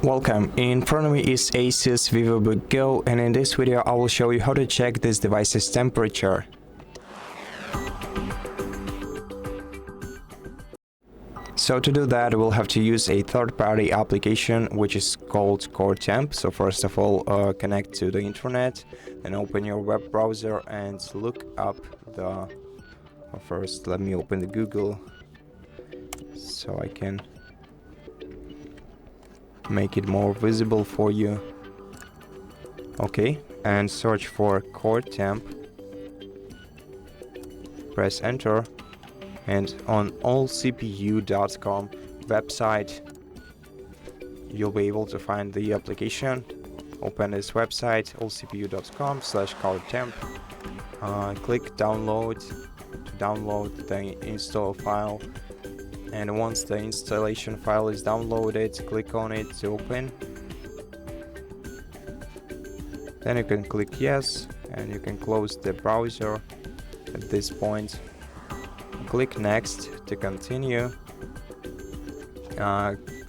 Welcome, in front of me is ASUS VivoBook Go, and in this video I will show you how to check this device's temperature. So to do that we'll have to use a third-party application which is called CoreTemp. So first of all connect to the internet, then open your web browser and look up the... First let me open the Google so I can make it more visible for you. Okay, and search for CoreTemp, press enter, and on allcpu.com website you'll be able to find the application. Open this website, allcpu.com/CoreTemp, click download to download the install file, and once the installation file is downloaded, click on it to open. Then you can click yes, and you can close the browser at this point. Click next to continue.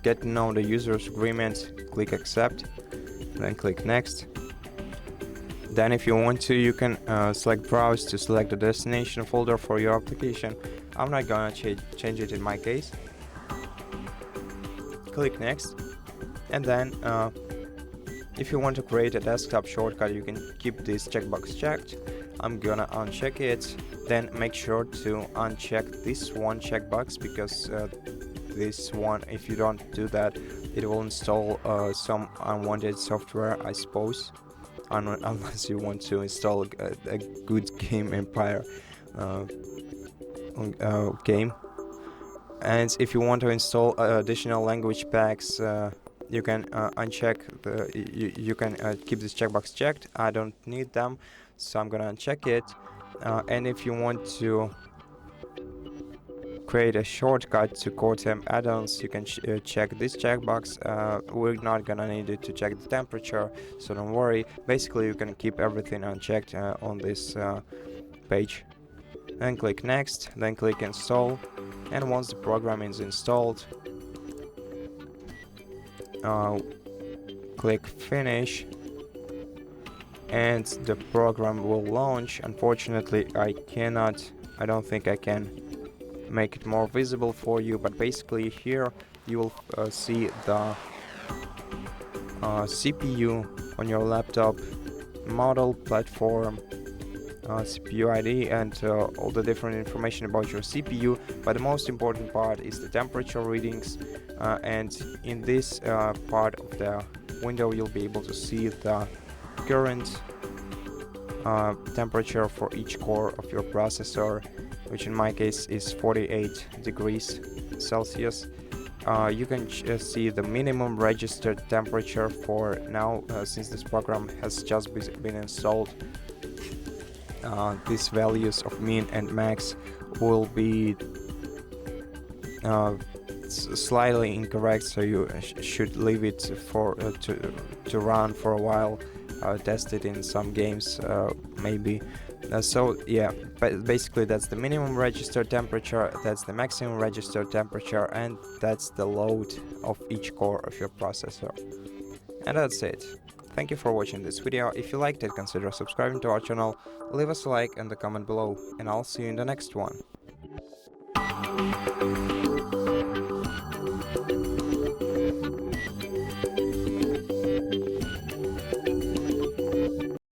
Get to know the user's agreement, click accept, then click next. Then if you want to, you can select browse to select the destination folder for your application. I'm not gonna change it in my case. Click next, and then if you want to create a desktop shortcut, you can keep this checkbox checked. I'm gonna uncheck it. Then make sure to uncheck this one checkbox, because this one, if you don't do that, it will install some unwanted software, I suppose, unless you want to install a good game Empire game. And if you want to install additional language packs, you can uncheck you can keep this checkbox checked. I don't need them, so I'm gonna uncheck it. And if you want to create a shortcut to CoreTemp add-ons, you can check this checkbox. We're not gonna need it to check the temperature, so don't worry. Basically you can keep everything unchecked on this page. Then click next, then click install, and once the program is installed, click finish, and the program will launch. Unfortunately I don't think I can make it more visible for you, but basically here you will see the CPU on your laptop, model, platform, CPU ID, and all the different information about your CPU. But the most important part is the temperature readings, and in this part of the window you'll be able to see the current temperature for each core of your processor, which in my case is 48 degrees Celsius. You can see the minimum registered temperature for now, since this program has just been installed. These values of min and max will be slightly incorrect, so you should leave it for to run for a while. Test it in some games, maybe. So yeah, but basically that's the minimum registered temperature, that's the maximum registered temperature, and that's the load of each core of your processor. And that's it. Thank you for watching this video. If you liked it, consider subscribing to our channel, leave us a like and a comment below, and I'll see you in the next one.